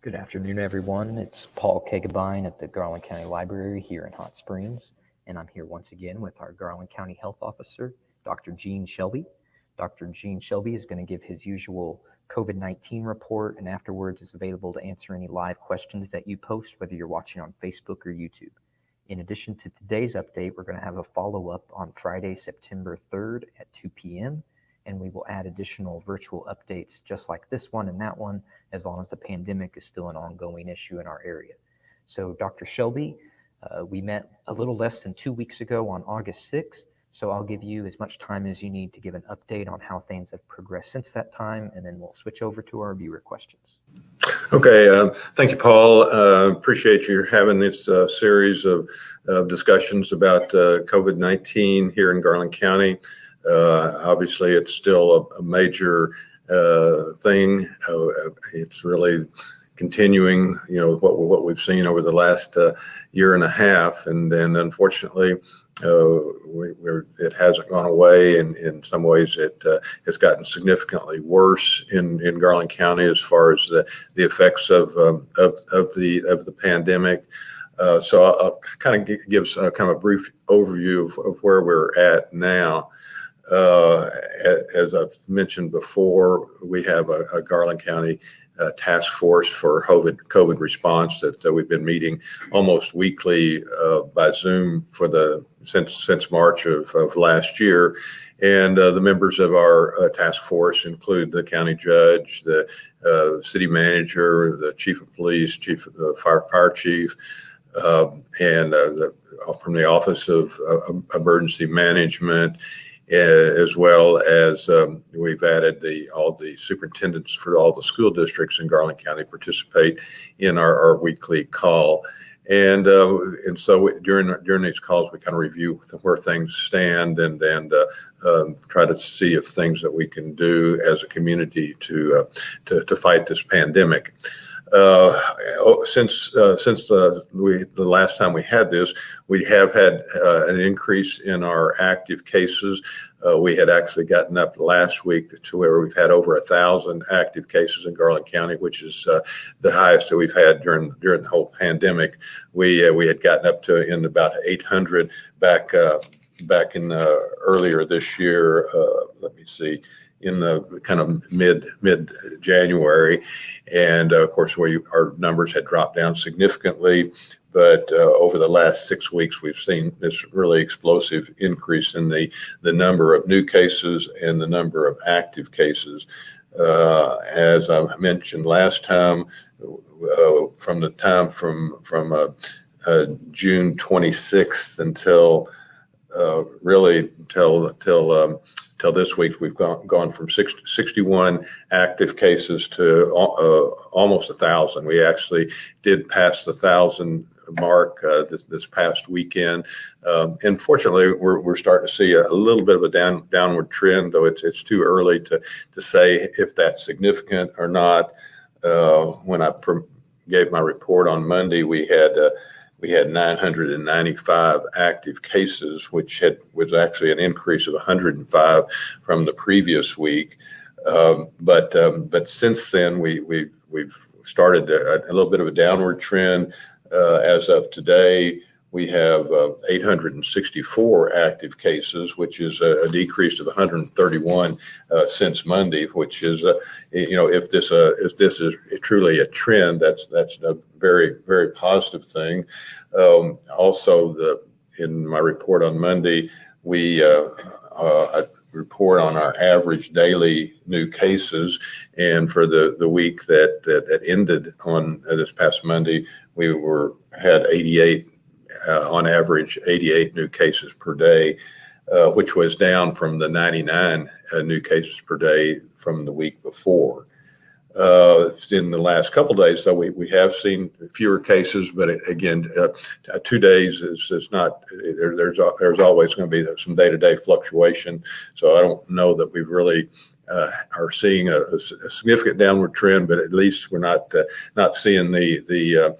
Good afternoon, everyone. It's Paul Kegabine at the Garland County Library here in Hot Springs, and I'm here once again with our Garland County Health Officer, Dr. Shelby. Dr. Shelby is going to give his usual COVID-19 report, and afterwards is available to answer any live questions that you post, whether you're watching on Facebook or YouTube. In addition to today's update, we're going to have a follow-up on Friday, September 3rd at 2 p.m., and we will add additional virtual updates just like this one and that one, as long as the pandemic is still an ongoing issue in our area. So Dr. Shelby, we met a little less than 2 weeks ago on August 6th, so I'll give you as much time as you need to give an update on how things have progressed since that time, and then we'll switch over to our viewer questions. Okay, thank you, Paul. Appreciate you having this series of discussions about COVID-19 here in Garland County. Obviously, it's still a major thing. It's really continuing, what we've seen over the last year and a half, and then unfortunately, it hasn't gone away. And in some ways, it has gotten significantly worse in Garland County as far as the effects of the pandemic. So I'll kind of give kind of a brief overview of where we're at now. As I've mentioned before, we have a Garland County task force for COVID response that we've been meeting almost weekly by Zoom since March of last year. And the members of our task force include the county judge, the city manager, the chief of police, chief of the fire chief, and from the Office of Emergency Management, as well as we've added all the superintendents for all the school districts in Garland County participate in our weekly call. And so during these calls, we kind of review where things stand and try to see if things that we can do as a community to fight this pandemic. Since the last time we had this, we have had an increase in our active cases. We had actually gotten up last week to where we've had over 1,000 active cases in Garland County, which is the highest that we've had during the whole pandemic. We had gotten up to in about 800 back in earlier this year. Let me see. In the kind of mid January, and of course, our numbers had dropped down significantly. But over the last 6 weeks, we've seen this really explosive increase in the number of new cases and the number of active cases. As I mentioned last time, from the time from June 26th until this week, we've gone from 61 active cases to almost 1,000. We actually did pass the 1,000 mark this past weekend. And fortunately, we're starting to see a little bit of a downward trend, though it's too early to say if that's significant or not. When I gave my report on Monday, we had 995 active cases, which was actually an increase of 105 from the previous week. But since then, we've started a little bit of a downward trend. As of today, we have 864 active cases, which is a decrease of 131 since Monday. Which is, if this is truly a trend, that's a very, very positive thing. Also, in my report on Monday, I report on our average daily new cases, and for the week that ended on this past Monday, we had 88. On average, 88 new cases per day, which was down from the 99 new cases per day from the week before. In the last couple of days, though, we have seen fewer cases, but again, 2 days is not. There's always going to be some day-to-day fluctuation. So I don't know that we've really are seeing a significant downward trend, but at least we're not seeing the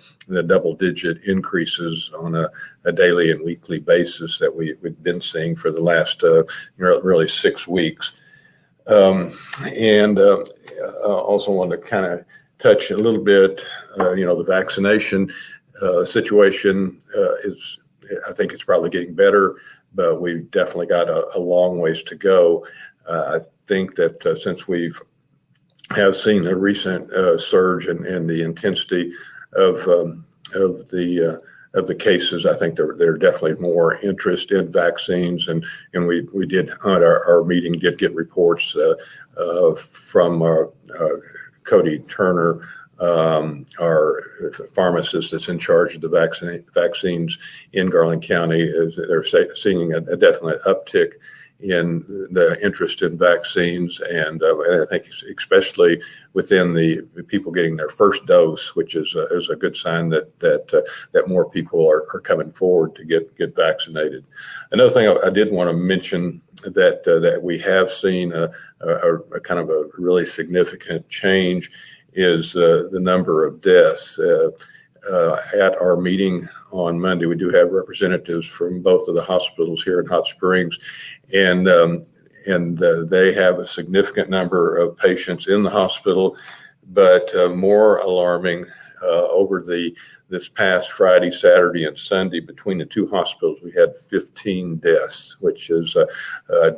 double-digit increases on a daily and weekly basis that we've been seeing for the last really 6 weeks. And also want to kind of touch a little bit, the vaccination situation is, I think it's probably getting better, but we've definitely got a long ways to go. I think that since have seen a recent surge in the intensity of the cases, I think there are more interest in vaccines, and we did on our meeting did get reports from Cody Turner, our pharmacist that's in charge of the vaccines in Garland County. They're seeing a definite uptick in the interest in vaccines, and I think especially within the people getting their first dose, which is a good sign that more people are coming forward to get vaccinated. Another thing I did want to mention that we have seen a kind of a really significant change is the number of deaths. At our meeting on Monday, we do have representatives from both of the hospitals here in Hot Springs, and they have a significant number of patients in the hospital, but more alarming, over this past Friday, Saturday, and Sunday, between the two hospitals, we had 15 deaths, which is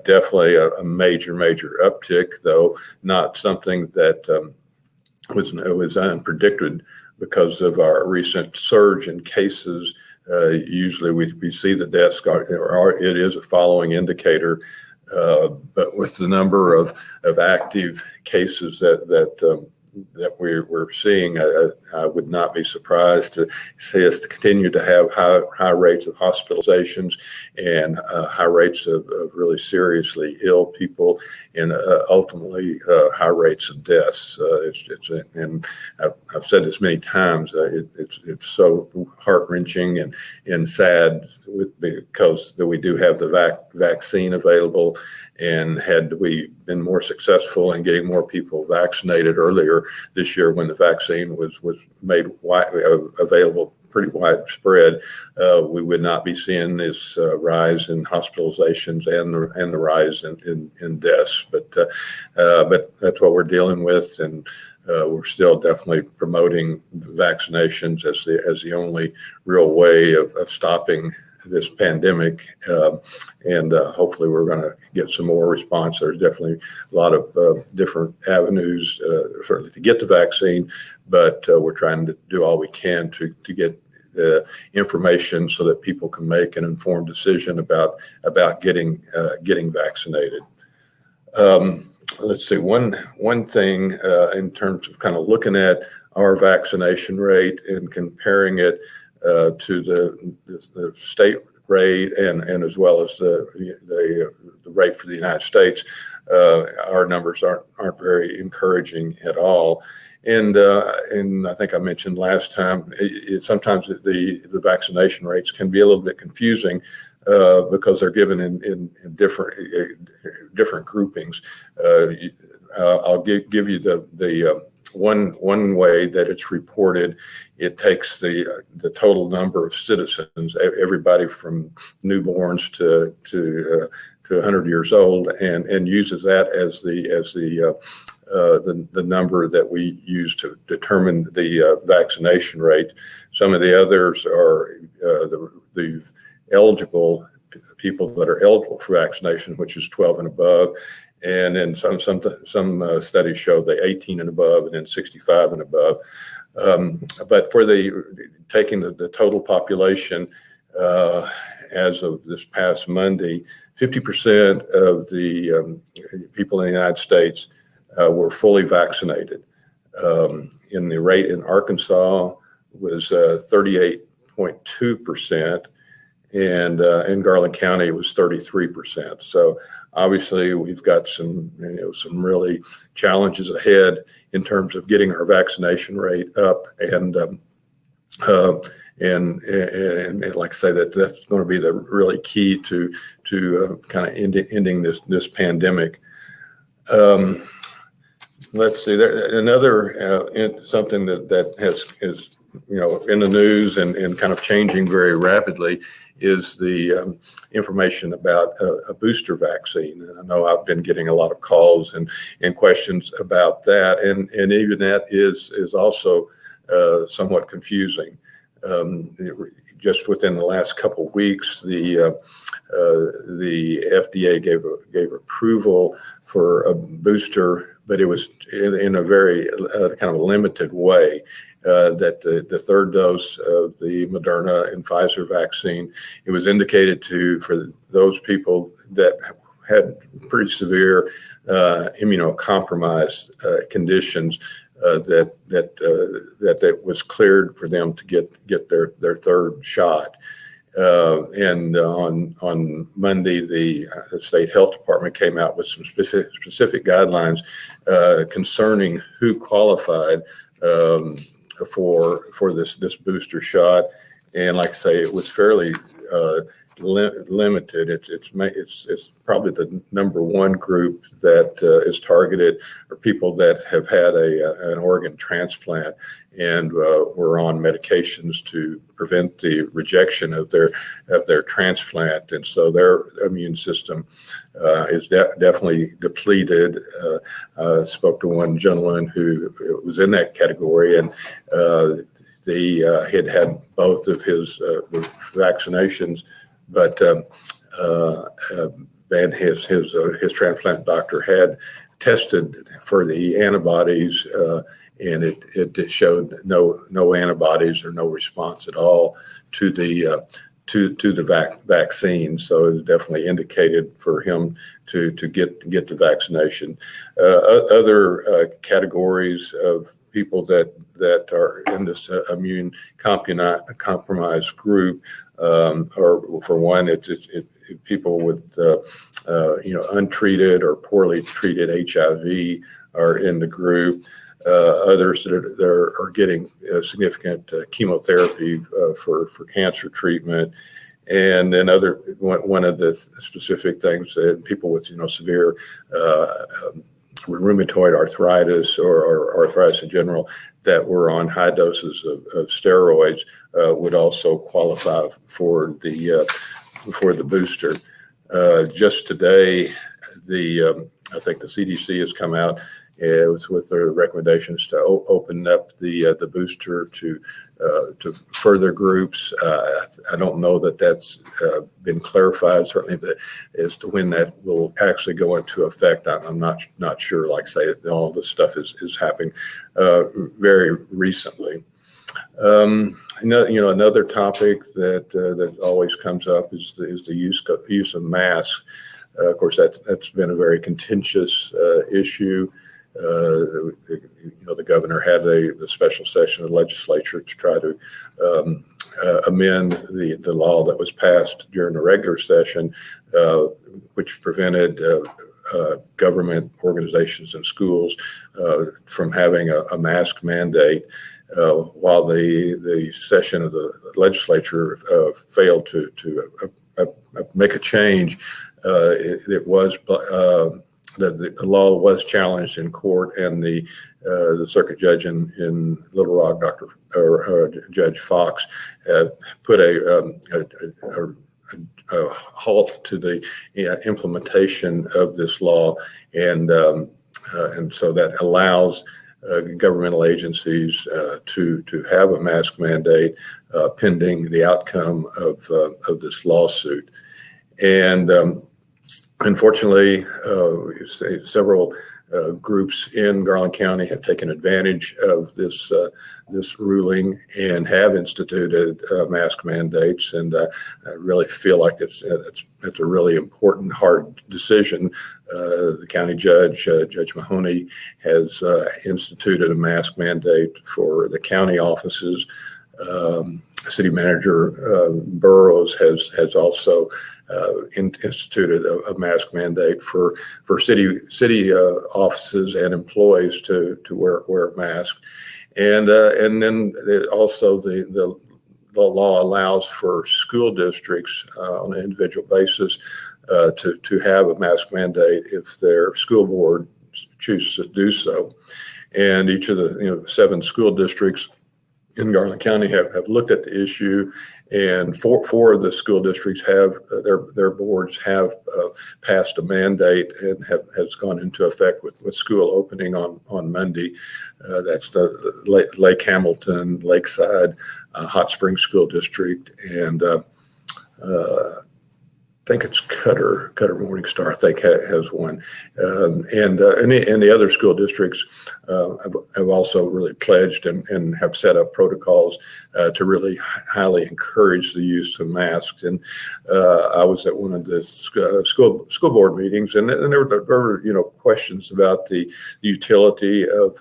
definitely a major uptick, though not something that was unpredicted. Because of our recent surge in cases, usually we see the deaths, it is a following indicator, but with the number of active cases that we're seeing, I would not be surprised to see us to continue to have high rates of hospitalizations and high rates of really seriously ill people, and ultimately high rates of deaths. And I've said this many times. It's so heart-wrenching and sad because we do have the vaccine available, and had we been more successful in getting more people vaccinated earlier this year when the vaccine was made available pretty widespread, we would not be seeing this rise in hospitalizations and the rise in deaths. But that's what we're dealing with, and we're still definitely promoting vaccinations as the only real way of stopping this pandemic, and hopefully we're going to get some more response. There's definitely a lot of different avenues certainly to get the vaccine, but we're trying to do all we can to get information so that people can make an informed decision about getting vaccinated. Let's see, one thing in terms of kind of looking at our vaccination rate and comparing it to the state rate and as well as the rate for the United States, our numbers aren't very encouraging at all. And I think I mentioned last time, sometimes the vaccination rates can be a little bit confusing because they're given in different groupings. I'll give you the one way that it's reported. It takes the total number of citizens, everybody from newborns to 100 years old, and uses that as the number that we use to determine the vaccination rate. Some of the others are the eligible people that are eligible for vaccination, which is 12 and above. And then some studies show the 18 and above, and then 65 and above. But for taking the total population as of this past Monday, 50% of the people in the United States were fully vaccinated. In the rate in Arkansas was 38.2%. And in Garland County, it was 33%. So obviously, we've got some really challenges ahead in terms of getting our vaccination rate up, and like I say, that's going to be the really key to kind of ending this pandemic. Let's see. Another something that is in the news and kind of changing very rapidly is the information about a booster vaccine. And I know I've been getting a lot of calls and questions about that, and even that is also somewhat confusing. Just within the last couple of weeks, the FDA gave approval for a booster, but it was in a very kind of a limited way. That the third dose of the Moderna and Pfizer vaccine, it was indicated for those people that had pretty severe immunocompromised conditions, that was cleared for them to get their third shot. And on Monday, the state health department came out with some specific guidelines concerning who qualified for this booster shot. And like I say, it was fairly limited. It's probably the number one group that is targeted are people that have had an organ transplant and were on medications to prevent the rejection of their transplant, and so their immune system is definitely depleted. I spoke to one gentleman who was in that category, and he had both of his vaccinations, but and his transplant doctor had tested for the antibodies, and it showed no antibodies or no response at all to the vaccine. So it definitely indicated for him to get the vaccination. Other categories of people that are in this immune compromised group, or for one, it's people with untreated or poorly treated HIV are in the group. Others that are getting significant chemotherapy for cancer treatment. And then one of the specific things that people with severe rheumatoid arthritis or arthritis in general that were on high doses of steroids would also qualify for the booster. Just today, I think the CDC has come out with their recommendations to open up the booster to further groups. I don't know that that's been clarified, certainly as to when that will actually go into effect. I'm not sure. Like I say, all this stuff is happening very recently. Another topic that always comes up is the use of masks. Of course, that's been a very contentious issue. The governor had a special session of the legislature to try to amend the law that was passed during the regular session, which prevented government organizations and schools from having a mask mandate. While the session of the legislature failed to make a change, the law was challenged in court, and the circuit judge in Little Rock, Judge Fox, put a halt to the implementation of this law, and so that allows governmental agencies to have a mask mandate pending the outcome of this lawsuit. And unfortunately, several groups in Garland County have taken advantage of this ruling and have instituted mask mandates. And I really feel like it's a really important, hard decision. The county judge, Judge Mahoney, has instituted a mask mandate for the county offices. City Manager Burrows has also instituted a mask mandate for city offices and employees to wear a mask, and then also the law allows for school districts on an individual basis to have a mask mandate if their school board chooses to do so, and each of the 7 school districts in Garland County have looked at the issue, and four of the school districts have their boards have passed a mandate and has gone into effect with school opening on Monday. That's the Lake Hamilton, Lakeside, Hot Springs School District, and I think it's Cutter Morningstar, I think, has one. And the other school districts have also really pledged and have set up protocols to really highly encourage the use of masks. And I was at one of the school board meetings, and there were questions about the utility of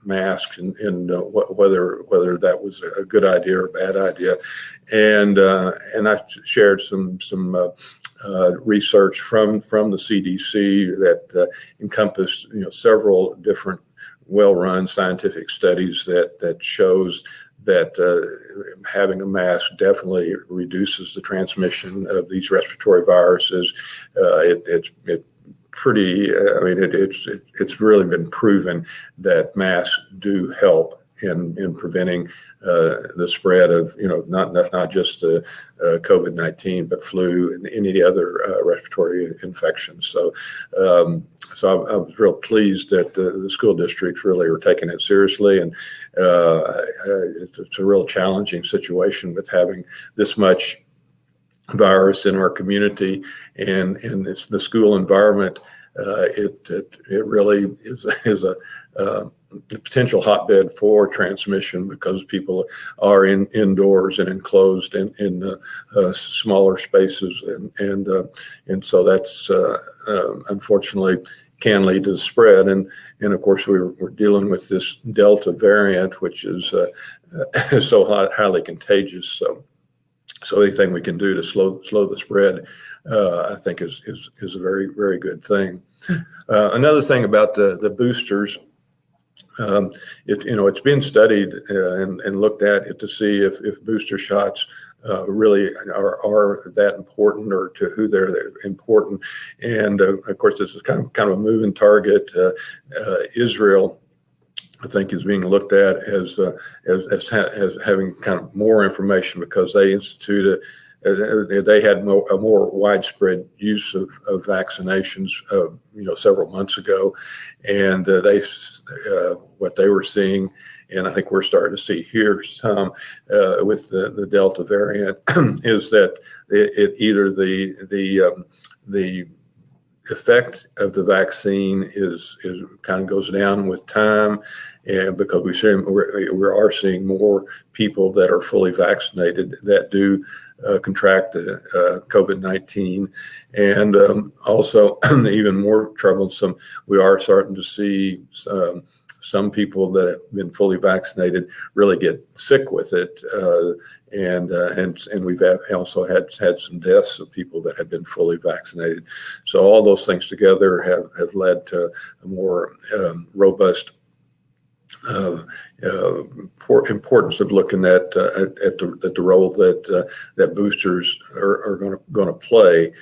masks and whether that was a good idea or a bad idea. And I shared some research from the CDC that encompassed several different well-run scientific studies that shows that having a mask definitely reduces the transmission of these respiratory viruses. It's really been proven that masks do help in preventing the spread of not just the COVID-19 but flu and any other respiratory infections. So I was real pleased that the school districts really are taking it seriously, and it's a real challenging situation with having this much virus in our community, and it's the school environment. It really is a potential hotbed for transmission because people are indoors and enclosed in smaller spaces, and so that's unfortunately can lead to the spread. And of course we're dealing with this Delta variant, which is so highly contagious. So anything we can do to slow the spread, I think is a very, very good thing. Another thing about the boosters, it's been studied and looked at to see if booster shots really are that important, or to who they're important. And of course, this is kind of a moving target. Israel, I think, is being looked at as having kind of more information because they instituted. They had a more widespread use of vaccinations, several months ago, and what they were seeing, and I think we're starting to see here some with the Delta variant, is that either the effect of the vaccine is kind of goes down with time, and because we are seeing more people that are fully vaccinated that do contract COVID-19, and also even more troublesome, we are starting to see some people that have been fully vaccinated really get sick with it, and we've also had some deaths of people that have been fully vaccinated. So all those things together have led to a more robust importance of looking at the role that boosters are going to play.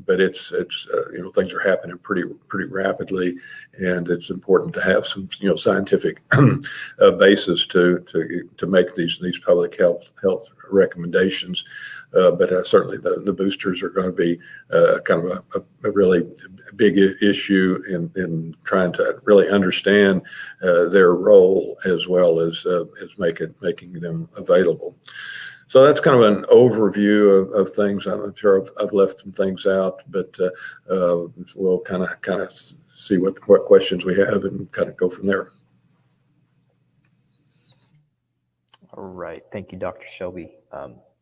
But it's things are happening pretty rapidly, and it's important to have some scientific basis to make these public health recommendations. But certainly the boosters are going to be kind of a really big issue in trying to really understand their role, as well as making them available. So that's kind of an overview of things. I'm sure I've left some things out, but we'll kind of see what questions we have and kind of go from there. All right. Thank you, Dr. Shelby.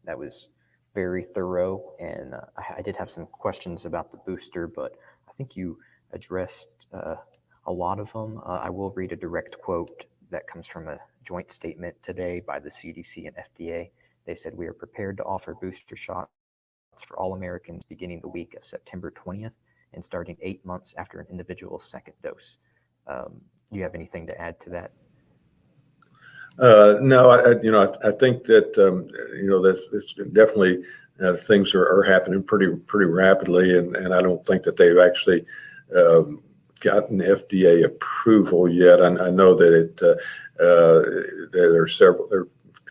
That was very thorough, and I did have some questions about the booster, but I think you addressed a lot of them. I will read a direct quote that comes from a joint statement today by the CDC and FDA. They said, "We are prepared to offer booster shots for all Americans beginning the week of September 20th and starting 8 months after an individual's second dose." Do you have anything to add to that? No, I think that that's definitely things are happening pretty rapidly, and I don't think that they've actually gotten FDA approval yet. I know that there are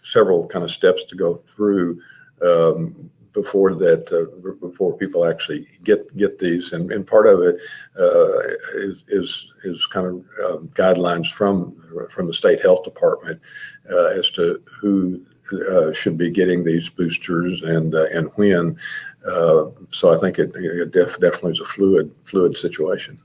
several kind of steps to go through before people actually get these, and part of it is kind of guidelines from the state health department as to who should be getting these boosters and when. So I think it definitely is a fluid situation.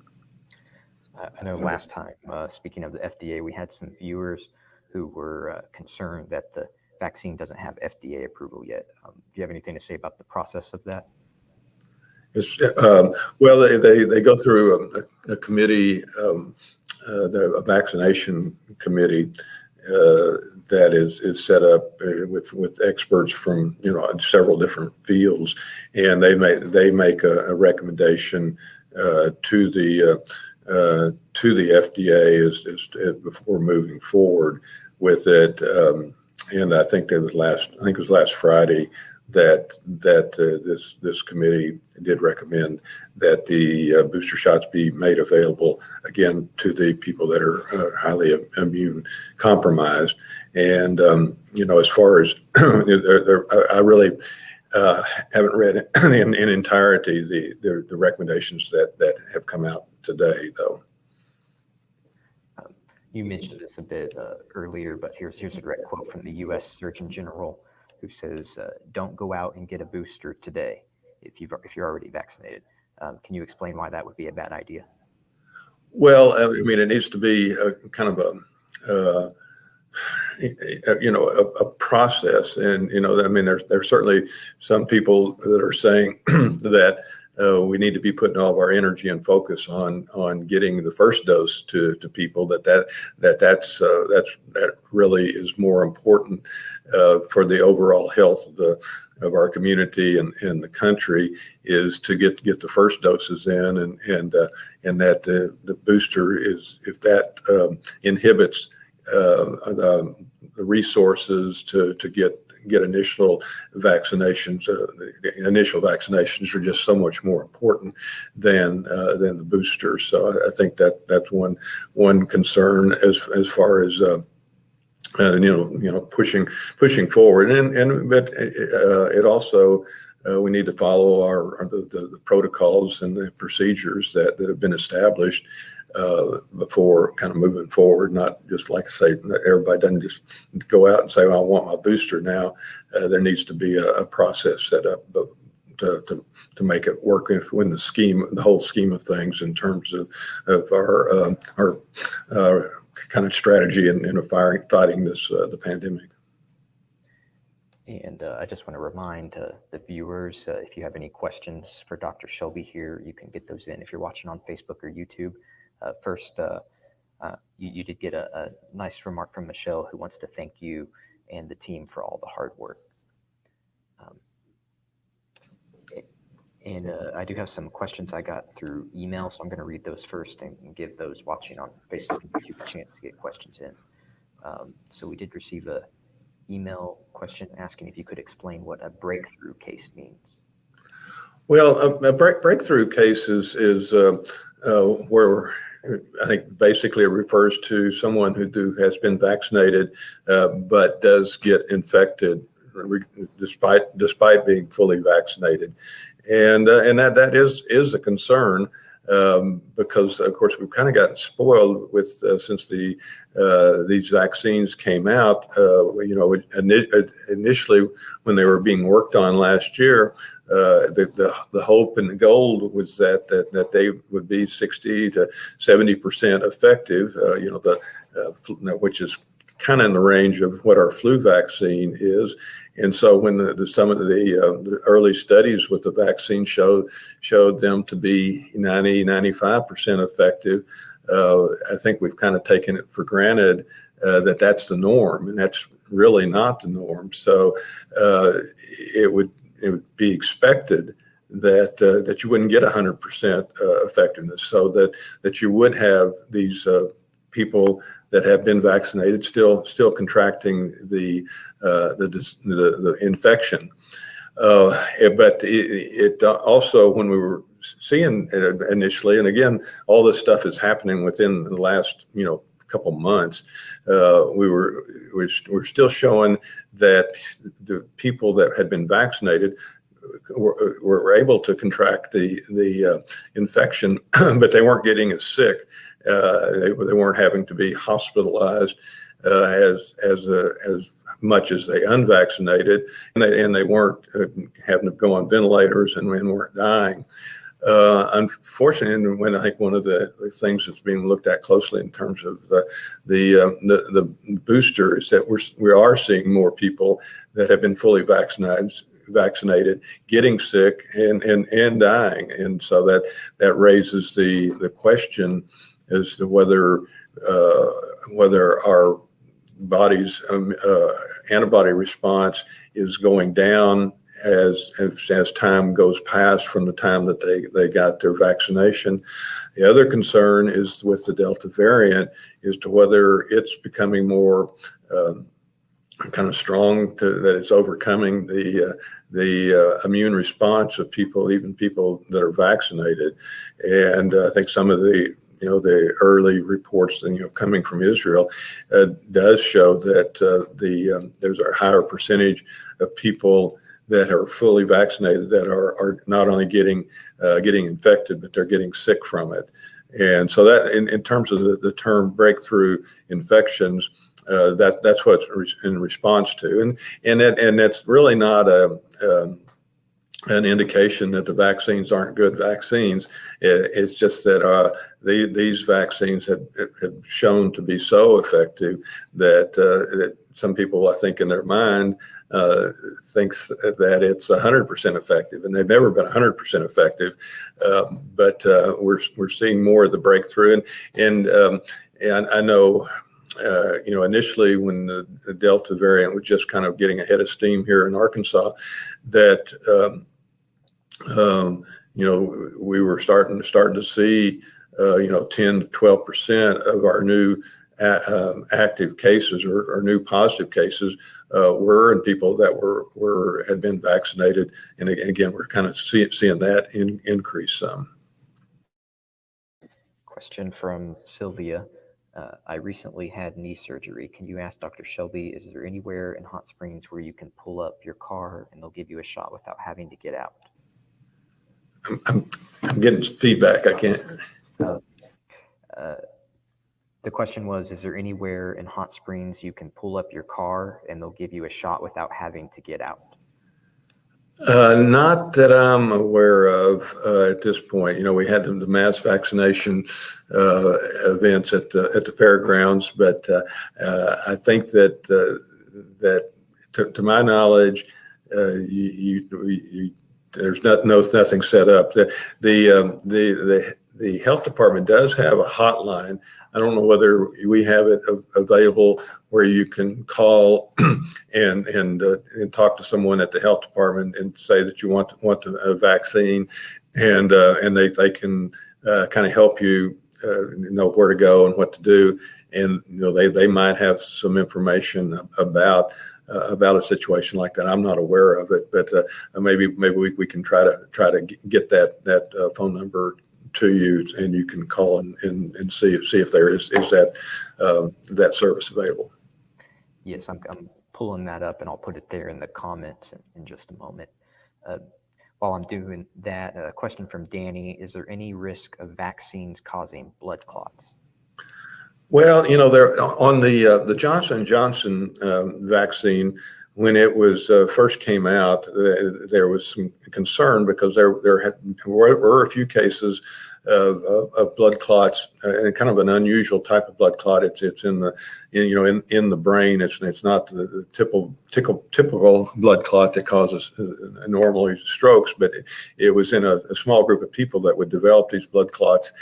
I know last time, speaking of the FDA, we had some viewers who were concerned that the vaccine doesn't have FDA approval yet. Do you have anything to say about the process of that? It's, well, they go through a committee, a vaccination committee that is set up with experts from several different fields, and they make a recommendation to the FDA as before moving forward with it. And I think it was last Friday that this committee did recommend that the booster shots be made available again to the people that are highly immune compromised. And as far as I really haven't read in entirety the recommendations that have come out today, though. You mentioned this a bit earlier, but here's a direct quote from the U.S. Surgeon General, who says, "Don't go out and get a booster today if you're already vaccinated." Can you explain why that would be a bad idea? Well, I mean, it needs to be a kind of a process, and I mean, there's certainly some people that are saying that we need to be putting all of our energy and focus on getting the first dose to people. That really is more important for the overall health of our community and the country, is to get the first doses in, and that the booster is, if that inhibits the resources to get initial vaccinations. Initial vaccinations are just so much more important than the booster. So I think that's one concern as far as pushing forward, but it also we need to follow the protocols and the procedures that have been established before kind of moving forward. Not just, like I say, everybody doesn't just go out and say, "Well, I want my booster now." There needs to be a process set up to make it work in the whole scheme of things in terms of our kind of strategy in fighting this the pandemic. And I just want to remind the viewers, if you have any questions for Dr. Shelby here, you can get those in if you're watching on Facebook or YouTube. First, you did get a nice remark from Michelle, who wants to thank you and the team for all the hard work. And I do have some questions I got through email, so I'm going to read those first and give those watching on Facebook and YouTube a chance to get questions in. So we did receive a email question asking if you could explain what a breakthrough case means. Well, a breakthrough case is where I think basically it refers to someone who has been vaccinated but does get infected despite being fully vaccinated, and that is a concern. Because of course we've kind of gotten spoiled with since these vaccines came out. Initially when they were being worked on last year, the hope and the goal was that they would be 60 to 70% effective. Which is kind of in the range of what our flu vaccine is. And so when some of the early studies with the vaccine showed them to be 95% effective, I think we've kind of taken it for granted that that's the norm, and that's really not the norm. So it would be expected that you wouldn't get 100% effectiveness, so that you would have these people that have been vaccinated still contracting the infection. But it also, when we were seeing initially, and again, all this stuff is happening within the last, couple months. We're still showing that the people that had been vaccinated were able to contract the infection, but they weren't getting as sick. They weren't having to be hospitalized as much as they unvaccinated, and they weren't having to go on ventilators and weren't dying. Unfortunately, when I think one of the things that's being looked at closely in terms of the booster is that we are seeing more people that have been fully vaccinated getting sick and dying, and so that raises the question as to whether our body's antibody response is going down as time goes past from the time that they got their vaccination. The other concern is with the Delta variant as to whether it's becoming more kind of strong, that it's overcoming the immune response of people, even people that are vaccinated. And I think some of the early reports, coming from Israel, does show that there's a higher percentage of people that are fully vaccinated that are not only getting infected, but they're getting sick from it. And so that, in terms of the term breakthrough infections, that's what it's in response to, and that's really not an indication that the vaccines aren't good vaccines. It's just that these vaccines have shown to be so effective that some people, I think, in their mind, thinks that it's 100% effective, and they've never been 100% effective. But we're seeing more of the breakthrough, and I know. Initially when the Delta variant was just kind of getting ahead of steam here in Arkansas, that we were starting to see 10 to 12% of our new active cases or new positive cases were in people that had been vaccinated, and again we're kind of seeing that increase some. Question from Sylvia. I recently had knee surgery. Can you ask Dr. Shelby, is there anywhere in Hot Springs where you can pull up your car and they'll give you a shot without having to get out? I'm getting feedback. I can't. The question was, is there anywhere in Hot Springs you can pull up your car and they'll give you a shot without having to get out? Not that I'm aware of at this point. We had the mass vaccination events at the fairgrounds, but I think that to my knowledge, there's nothing set up. The health department does have a hotline. I don't know whether we have it available where you can call and talk to someone at the health department and say that you want a vaccine, and they can kind of help you know where to go and what to do, and they might have some information about a situation like that. I'm not aware of it, but maybe we can try to get that phone number to you, and you can call and see if there is that service available. Yes, I'm pulling that up, and I'll put it there in the comments in just a moment. While I'm doing that, a question from Danny: is there any risk of vaccines causing blood clots? Well, there on the Johnson & Johnson vaccine, when it was first came out, there was some concern because there were a few cases of blood clots, and kind of an unusual type of blood clot. It's in the brain. It's not the typical blood clot that causes normally strokes, but it was in a small group of people that would develop these blood clots,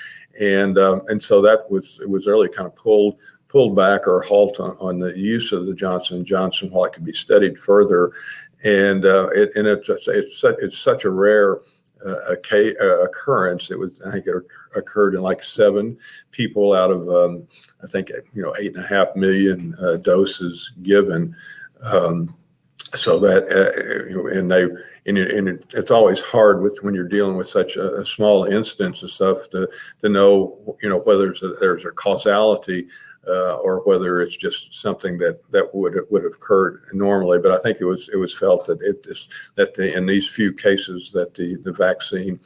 and so that was really kind of pulled back or halt on the use of the Johnson & Johnson while it could be studied further, and it's such a rare occurrence. I think it occurred in like 7 people out of I think 8.5 million doses given, so that it's always hard when you're dealing with such a small instance of stuff to know whether there's a causality or whether it's just something that would have occurred normally. But I think it was felt that in these few cases that the vaccine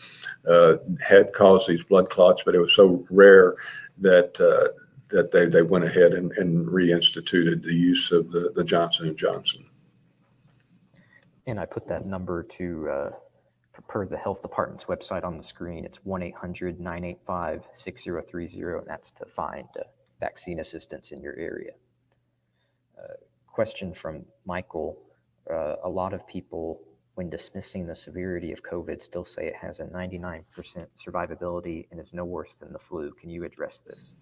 had caused these blood clots, but it was so rare that they went ahead and reinstituted the use of the Johnson & Johnson. And I put that number per the health department's website on the screen. It's 1-800-985-6030, and that's to find vaccine assistance in your area. Question from Michael. A lot of people, when dismissing the severity of COVID, still say it has a 99% survivability and is no worse than the flu. Can you address this?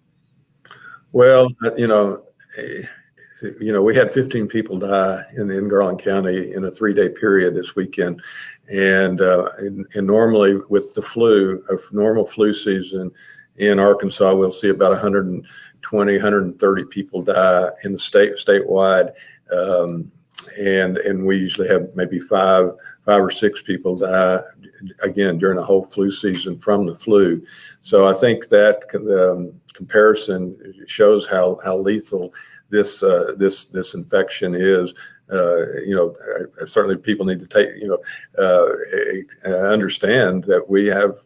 Well, we had 15 people die in Garland County in a 3-day period this weekend. And normally with the flu, a normal flu season in Arkansas, we'll see about 120, 130 people die in the statewide. And we usually have maybe five or six people die again during the whole flu season from the flu. So I think that comparison shows how lethal this infection is. Certainly people need to understand that we have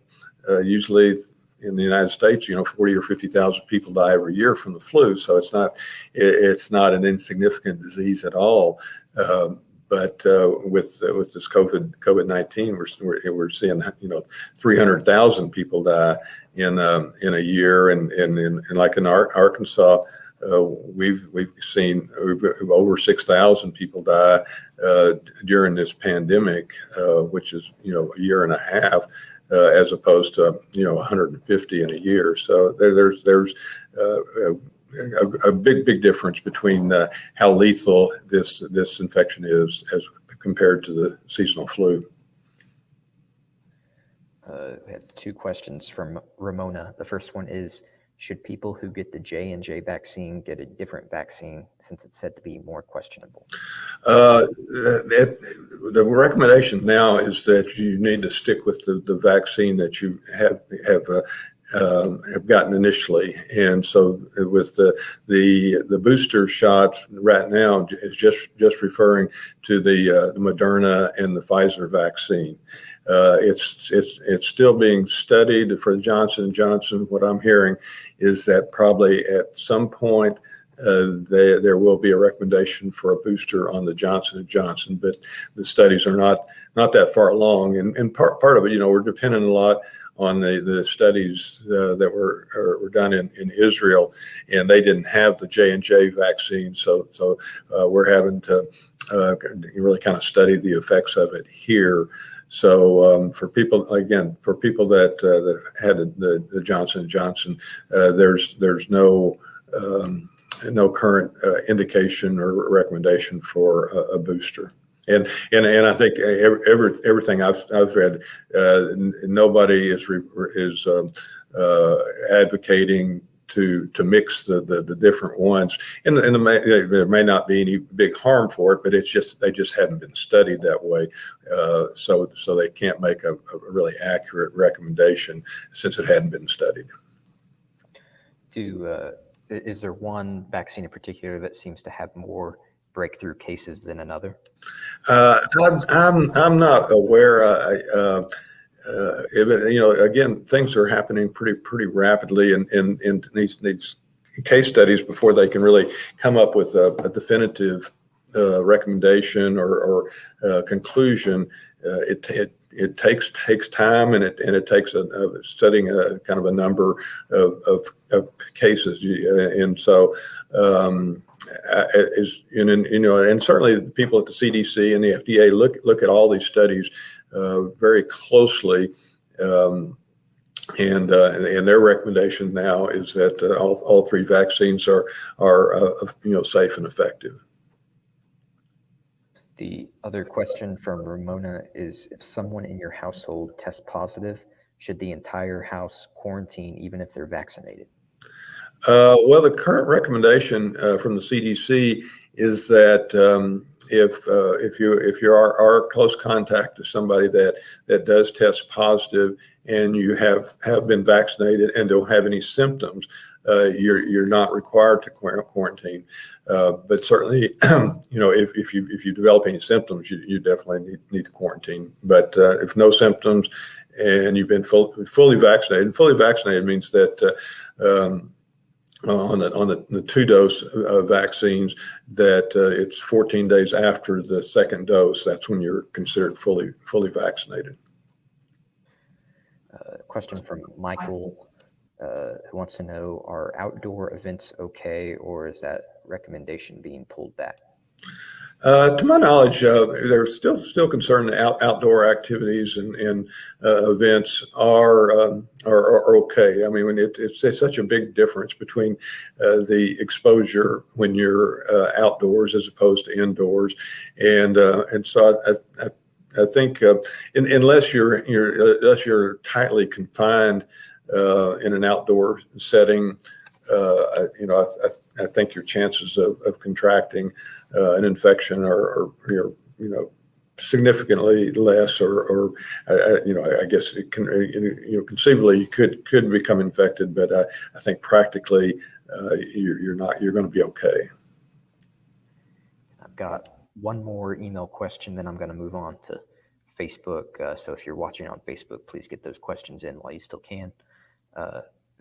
usually in the United States, 40 or 50,000 people die every year from the flu. So it's not an insignificant disease at all. But with this COVID-19, we're seeing 300,000 people die in a year, and like in Arkansas, we've seen over 6,000 people die during this pandemic, which is a year and a half, as opposed to 150 in a year. So there's a big difference between how lethal this infection is as compared to the seasonal flu. We have two questions from Ramona. The first one is, should people who get the J&J vaccine get a different vaccine since it's said to be more questionable? The recommendation now is that you need to stick with the vaccine that you have gotten initially. And so with the booster shots right now is just referring to the Moderna and the Pfizer vaccine. It's still being studied for Johnson & Johnson. What I'm hearing is that probably at some point there will be a recommendation for a booster on the Johnson & Johnson, but the studies are not that far along. And part of it, we're dependent a lot on the studies that were done in Israel, and they didn't have the J&J vaccine. So we're having to really kind of study the effects of it here. So for people that had the Johnson & Johnson, there's no current indication or recommendation for a booster. And I think everything I've read, nobody is advocating to mix the different ones, and there may not be any big harm for it, but they just haven't been studied that way, so they can't make a really accurate recommendation since it hadn't been studied. Is there one vaccine in particular that seems to have more breakthrough cases than another? I'm not aware. Again, things are happening pretty rapidly in these case studies before they can really come up with a definitive recommendation or conclusion. It takes time, and it takes studying a kind of a number of cases, and so. And certainly the people at the CDC and the FDA look at all these studies very closely, and their recommendation now is that all three vaccines are safe and effective. The other question from Ramona is, if someone in your household tests positive, should the entire house quarantine even if they're vaccinated? Well, the current recommendation from the CDC is that if you are close contact to somebody that does test positive and you have been vaccinated and don't have any symptoms, you're not required to quarantine. But certainly, if you develop any symptoms, you definitely need to quarantine. But if no symptoms and you've been fully vaccinated, and fully vaccinated means that on the 2-dose vaccines, that it's 14 days after the second dose. That's when you're considered fully vaccinated. Question from Michael, who wants to know, are outdoor events okay, or is that recommendation being pulled back? To my knowledge, there's still concerned that outdoor activities and events are okay. I mean, it's such a big difference between the exposure when you're outdoors as opposed to indoors, and so I think unless you're tightly confined in an outdoor setting, I think your chances of contracting an infection are significantly less, or I guess it can, conceivably you could become infected, but I think practically you're going to be okay. I've got one more email question, then I'm going to move on to Facebook. So if you're watching on Facebook, please get those questions in while you still can.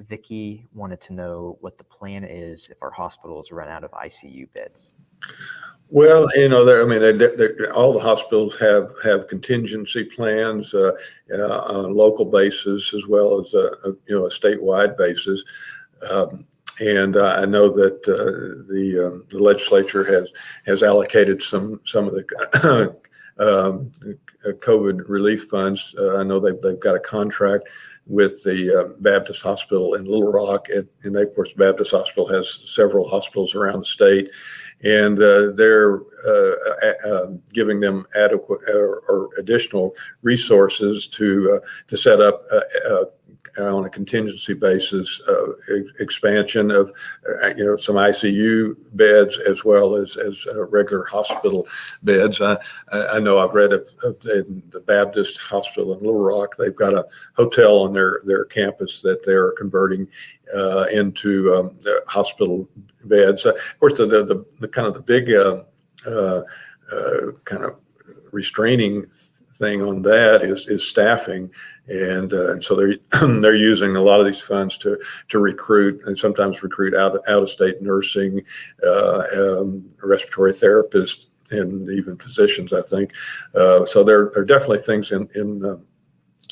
Vicky wanted to know what the plan is if our hospitals run out of ICU beds. Well, all the hospitals have contingency plans on a local basis as well as a statewide basis. And I know that the legislature has allocated some of the COVID relief funds. I know they've got a contract with the Baptist Hospital in Little Rock, and of course, Baptist Hospital has several hospitals around the state, and they're giving them adequate or additional resources to set up on a contingency basis expansion of some ICU beds as well as regular hospital beds. I know I've read of the Baptist Hospital in Little Rock. They've got a hotel on their campus that they're converting into hospital beds. Of course, the kind of the big kind of restraining thing on that is staffing, and so they're using a lot of these funds to recruit, and sometimes recruit out of state nursing, respiratory therapists, and even physicians, I think. So there are definitely things in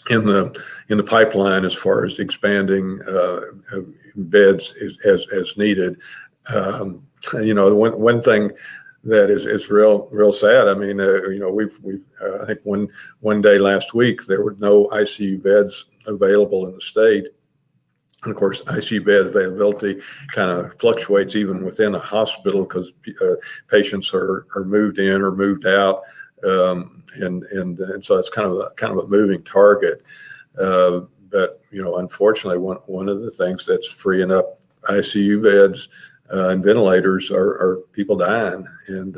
the pipeline as far as expanding beds as needed. One thing that is real sad. I mean, I think one day last week there were no ICU beds available in the state. And of course, ICU bed availability kind of fluctuates even within a hospital because patients are moved in or moved out, and so it's kind of a moving target. But unfortunately, one of the things that's freeing up ICU beds and ventilators are people dying, and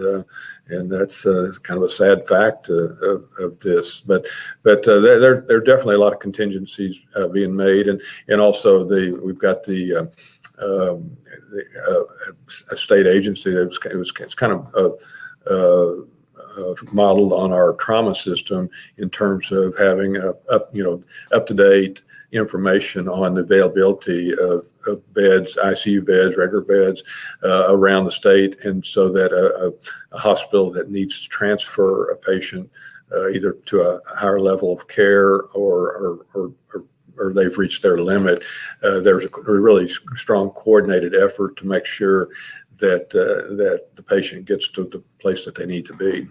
that's kind of a sad fact of this. But there are definitely a lot of contingencies being made, and also we've got a state agency it's kind of modeled on our trauma system in terms of having up to date information on the availability of beds, ICU beds, regular beds around the state, and so that a hospital that needs to transfer a patient either to a higher level of care or they've reached their limit, there's a really strong coordinated effort to make sure that the patient gets to the place that they need to be.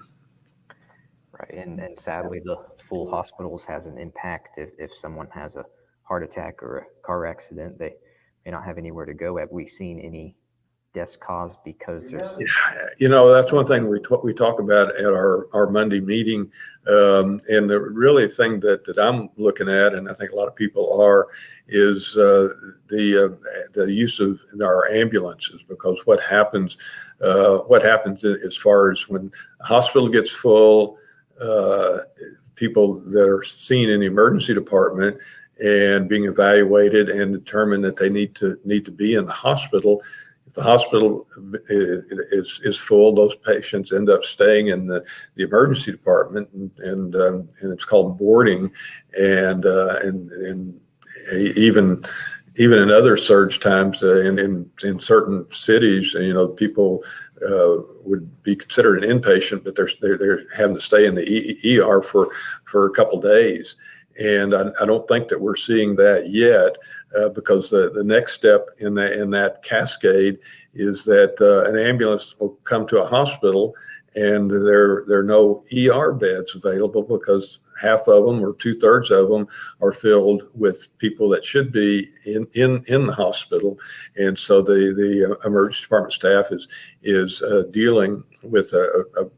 Right, and sadly, the full hospitals has an impact. If someone has a heart attack or a car accident, they may not have anywhere to go. Have we seen any deaths caused because there's? That's one thing we talk about at our Monday meeting, and the really thing that I'm looking at, and I think a lot of people are, is the use of our ambulances, because what happens as far as when the hospital gets full, people that are seen in the emergency department and being evaluated and determined that they need to be in the hospital. If the hospital is full, those patients end up staying in the emergency department, and it's called boarding, and even in other surge times, in certain cities, people would be considered an inpatient, but they're having to stay in the ER for a couple days. And I don't think that we're seeing that yet, because the next step in that cascade is that an ambulance will come to a hospital, and there are no ER beds available, because half of them or 2/3 of them are filled with people that should be in the hospital. And so the emergency department staff is dealing with a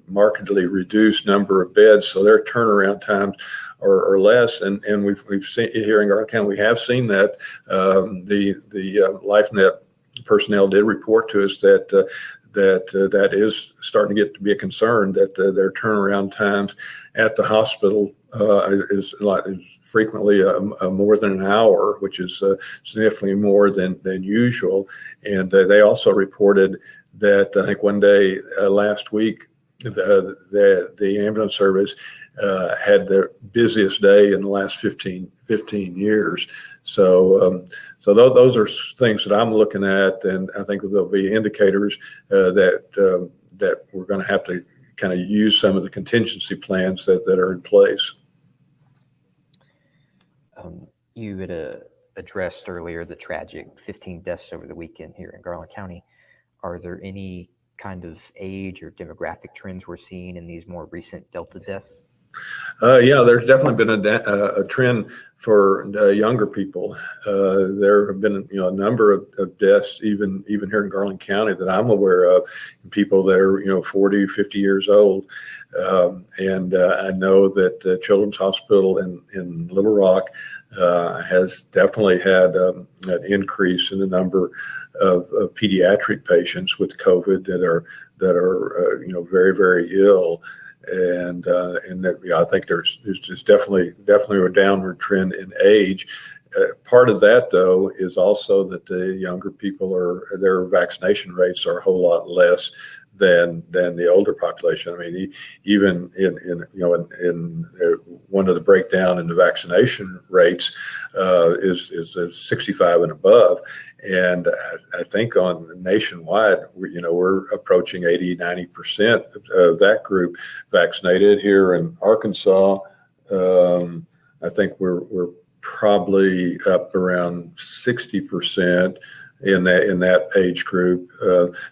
markedly reduced number of beds, so their turnaround times are less. And we've seen here in Garland County, we have seen that the LifeNet personnel did report to us that is starting to get to be a concern, that their turnaround times at the hospital is frequently more than an hour, which is significantly more than usual. And they also reported that I think one day last week, the ambulance service had their busiest day in the last 15 years. So those are things that I'm looking at, and I think there'll be indicators that we're going to have to kind of use some of the contingency plans that are in place. You had addressed earlier the tragic 15 deaths over the weekend here in Garland County. Are there any kind of age or demographic trends we're seeing in these more recent Delta deaths? Yeah, there's definitely been a trend for younger people. There have been a number of deaths, even here in Garland County, that I'm aware of, people that are 40, 50 years old. And I know that Children's Hospital in Little Rock has definitely had an increase in the number of pediatric patients with COVID that are very, very ill. And that, I think there's just definitely a downward trend in age. Part of that, though, is also that the younger people their vaccination rates are a whole lot less than the older population. I mean, even in one of the breakdown in the vaccination rates is 65 and above, and I think on nationwide, we're approaching 80-90% of that group vaccinated. Here in Arkansas, I think we're probably up around 60% in that age group.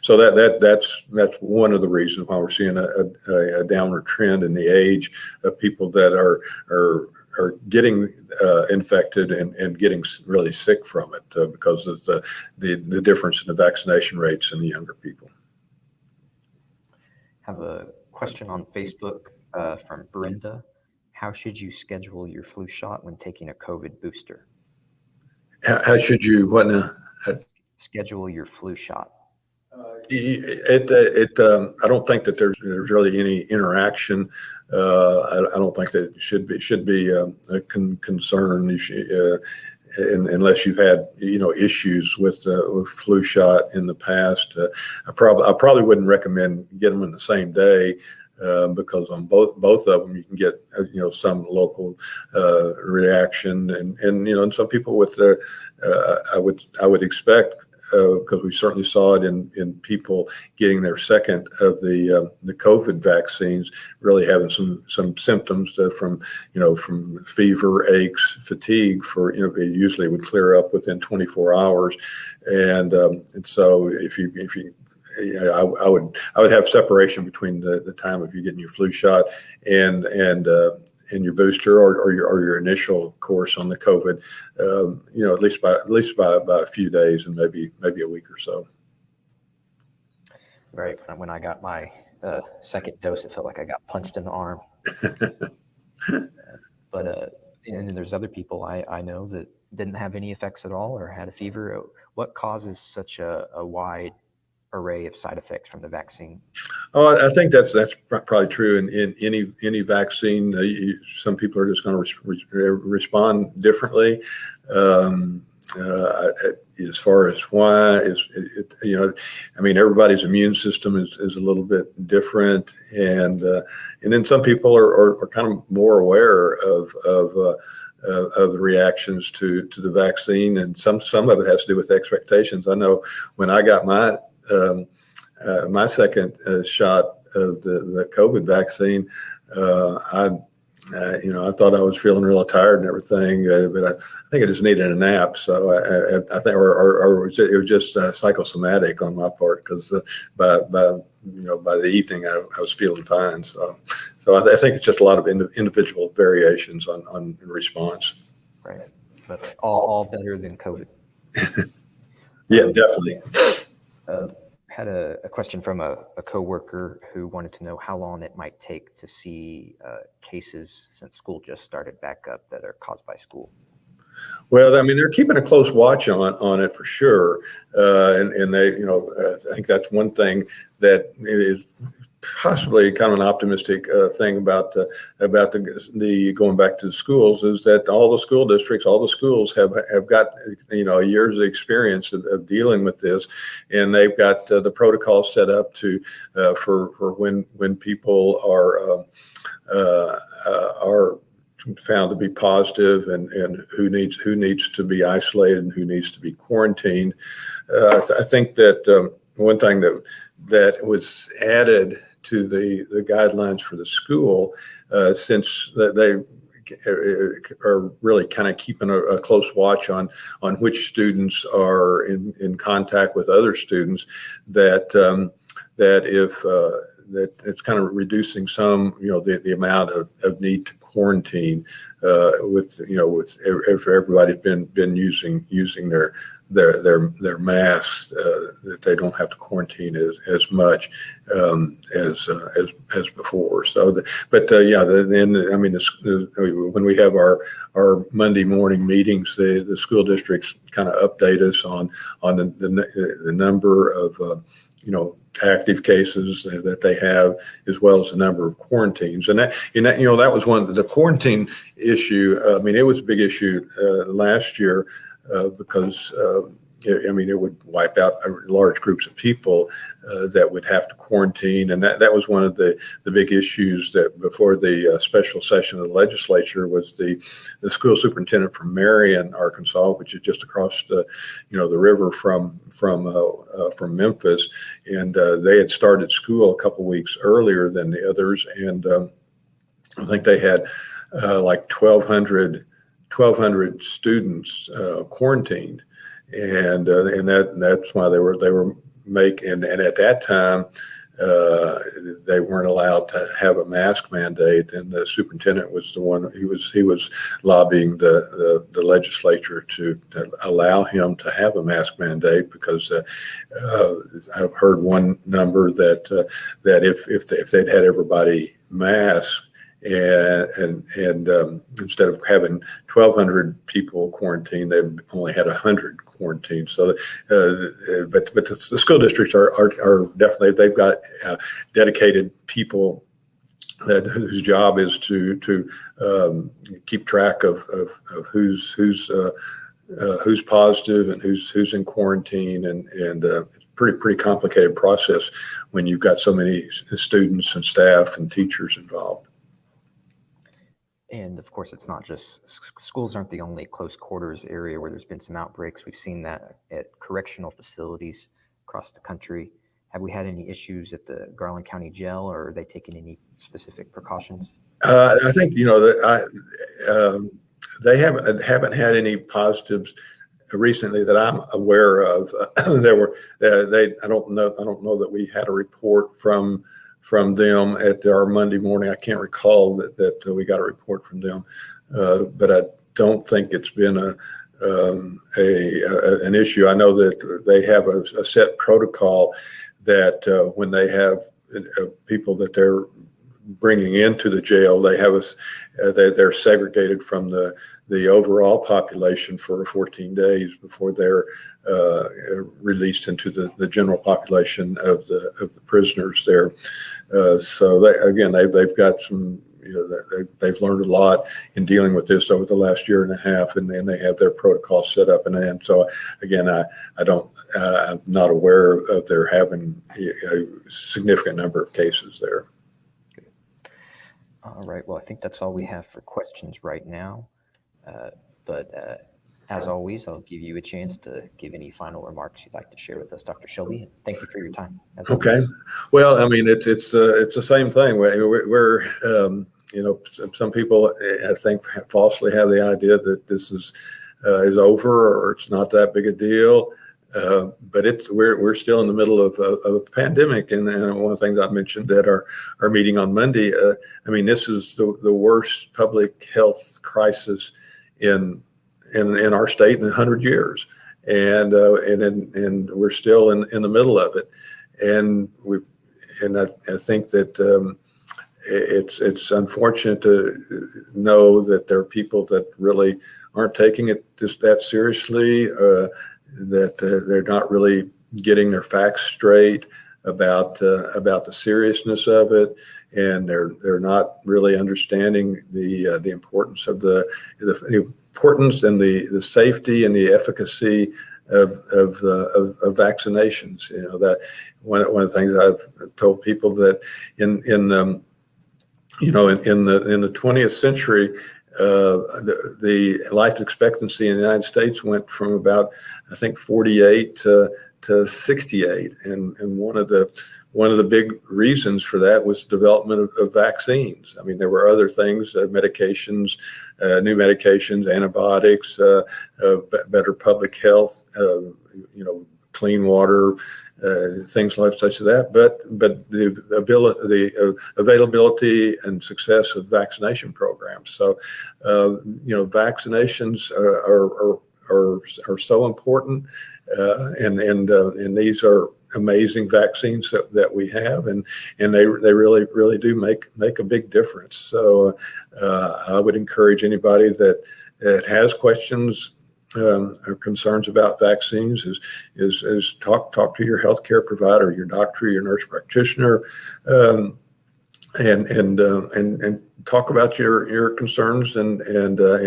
So that's one of the reasons why we're seeing a downward trend in the age of people that are getting infected and getting really sick from it, because of the difference in the vaccination rates in the younger people. Have a question on Facebook from Brenda. How should you schedule your flu shot when taking a COVID booster? How should you what now? Schedule your flu shot. I don't think that there's really any interaction. I don't think that it should be a concern. Unless you've had issues with flu shot in the past. I probably wouldn't recommend getting them in the same day, because on both of them you can get some local reaction, and some people with I would expect, because we certainly saw it in people getting their second of the COVID vaccines, really having some symptoms from fever, aches, fatigue. It usually would clear up within 24 hours, and so if you I would have separation between the time of you getting your flu shot and your booster or your initial course on the COVID, at least by a few days and maybe a week or so. Right. When I got my second dose, it felt like I got punched in the arm. But and then there's other people I know that didn't have any effects at all or had a fever. What causes such a wide array of side effects from the vaccine? Oh, I think that's probably true in any vaccine. Some people are just going to respond differently. As far as why I mean, everybody's immune system is a little bit different, and then some people are kind of more aware of the reactions to the vaccine, and some of it has to do with expectations. I know when I got my second shot of the COVID vaccine, I thought I was feeling real tired and everything, but I think I just needed a nap. So I think, or it was just psychosomatic on my part, because by the evening I was feeling fine. So I think it's just a lot of individual variations on response. Right, but all better than COVID. Yeah, definitely. Had a question from a coworker who wanted to know how long it might take to see cases, since school just started back up, that are caused by school. Well, I mean, they're keeping a close watch on it for sure, and they, I think that's one thing that is possibly kind of an optimistic thing about the going back to the schools, is that all the school districts, all the schools have got years of experience of dealing with this, and they've got the protocol set up to for when people are found to be positive, and who needs to be isolated and who needs to be quarantined. I think that one thing that was added to the guidelines for the school, since they are really kind of keeping a close watch on which students are in contact with other students, that if that it's kind of reducing some, the amount of need to quarantine, with if everybody's been using their masks, that they don't have to quarantine as much as before. So, then I mean, when we have our Monday morning meetings, the school districts kind of update us on the number of active cases that they have, as well as the number of quarantines. And that was one of the quarantine issue. I mean, it was a big issue last year, because it would wipe out large groups of people that would have to quarantine, and that was one of the big issues that before the special session of the legislature was the school superintendent from Marion, Arkansas, which is just across the river from Memphis, and they had started school a couple weeks earlier than the others, and I think they had like 1,200 students quarantined, and that's why they were making, and at that time they weren't allowed to have a mask mandate, and the superintendent was the one he was lobbying the legislature to allow him to have a mask mandate, because I've heard one number that if they'd had everybody masked, and instead of having 1,200 people quarantined, they only had 100 quarantined. So, but the school districts are definitely, they've got dedicated people whose job is to keep track of who's positive and who's in quarantine, and it's pretty complicated process when you've got so many students and staff and teachers involved. And of course, it's not just schools aren't the only close quarters area where there's been some outbreaks. We've seen that at correctional facilities across the country. Have we had any issues at the Garland County Jail, or are they taking any specific precautions? I think they haven't had any positives recently that I'm aware of. I don't know that we had a report from them at our Monday morning. I can't recall that we got a report from them, but I don't think it's been an issue. I know that they have a set protocol that when they have people that they're bringing into the jail, they have they're segregated from the overall population for 14 days before they're released into the general population of the prisoners there. So they've got some, they've learned a lot in dealing with this over the last year and a half, and then they have their protocol set up. And so again, I'm not aware of there having a significant number of cases there. All right. Well, I think that's all we have for questions right now. But as always, I'll give you a chance to give any final remarks you'd like to share with us, Dr. Shelby. Thank you for your time. Okay. Well, I mean, it's the same thing. We're some people, I think, falsely have the idea that this is over or it's not that big a deal. But we're still in the middle of a pandemic, and one of the things I mentioned at our meeting on Monday. I mean, this is the worst public health crisis in our state in 100 years, and we're still in the middle of it, and I think that it's unfortunate to know that there are people that really aren't taking it just that seriously. That they're not really getting their facts straight about the seriousness of it, and they're not really understanding the importance of the importance and the safety and the efficacy of vaccinations. That one of the things I've told people that in the 20th century. The life expectancy in the United States went from about, I think, 48 to 68, and one of the big reasons for that was development of vaccines. I mean, there were other things, medications, new medications, antibiotics, better public health, clean water, things like such as that, but the availability and success of vaccination programs. So, vaccinations are so important, and these are amazing vaccines that we have, and they really do make a big difference. So, I would encourage anybody that has questions or concerns about vaccines is talk to your healthcare provider, your doctor, your nurse practitioner, and talk about your concerns and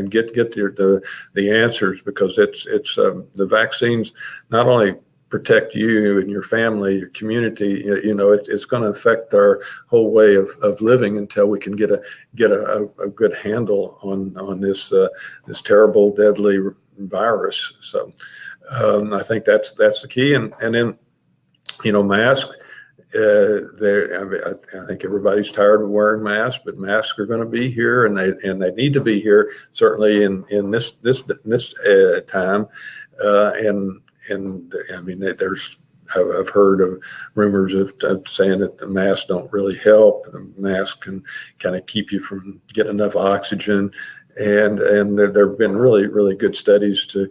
get the answers, because it's the vaccines not only protect you and your family, your community. It's going to affect our whole way of living until we can get a good handle on this terrible, deadly virus. So I think that's the key. And then mask. I think everybody's tired of wearing masks, but masks are going to be here, and they need to be here certainly in this time. And I mean, I've heard of rumors of saying that the masks don't really help. The mask can kind of keep you from getting enough oxygen. And there have been really good studies to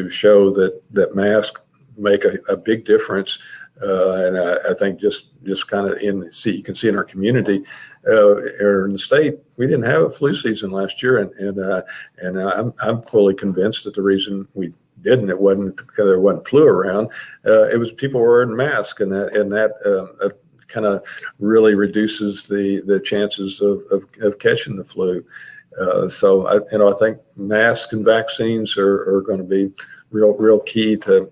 show that masks make a big difference. And I think just kind of you can see in our community or in the state, we didn't have a flu season last year, and I'm fully convinced that the reason we didn't, it wasn't because there wasn't flu around. It was people wearing masks, and that kind of really reduces the chances of catching the flu. So I think masks and vaccines are going to be real key to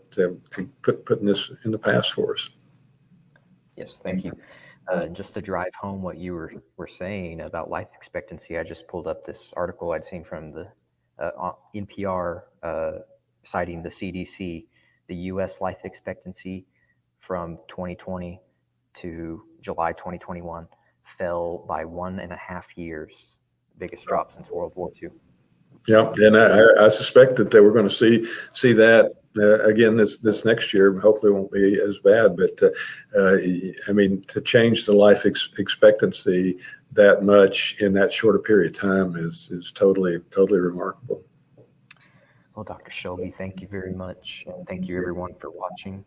putting this in the past for us. Yes, thank you. Just to drive home what you were saying about life expectancy, I just pulled up this article I'd seen from the NPR citing the CDC. The U.S. life expectancy from 2020 to July 2021 fell by 1.5 years. Biggest drop since World War II. Yeah, and I suspect that they were going to see that again this next year. Hopefully, it won't be as bad. But I mean, to change the life expectancy that much in that short a period of time is totally remarkable. Well, Dr. Shelby, thank you very much. And thank you everyone for watching.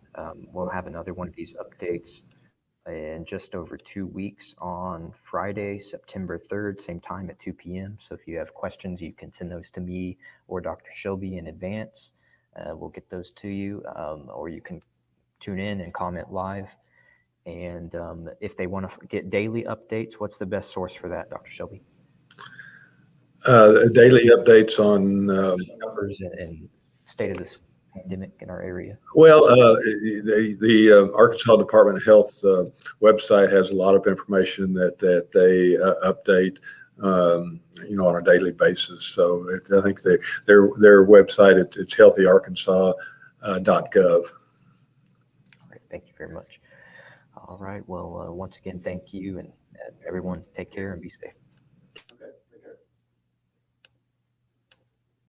We'll have another one of these updates in just over 2 weeks on Friday, September 3rd, same time at 2 p.m. So if you have questions, you can send those to me or Dr. Shelby in advance. We'll get those to you, or you can tune in and comment live. And if they want to get daily updates, what's the best source for that, Dr. Shelby? Daily updates on Numbers and state of the pandemic in our area. well, the Arkansas Department of Health website has a lot of information that they update, on a daily basis. So I think their website it's healthyarkansas.gov. All right, thank you very much. All right, well, once again, thank you, and everyone take care and be safe.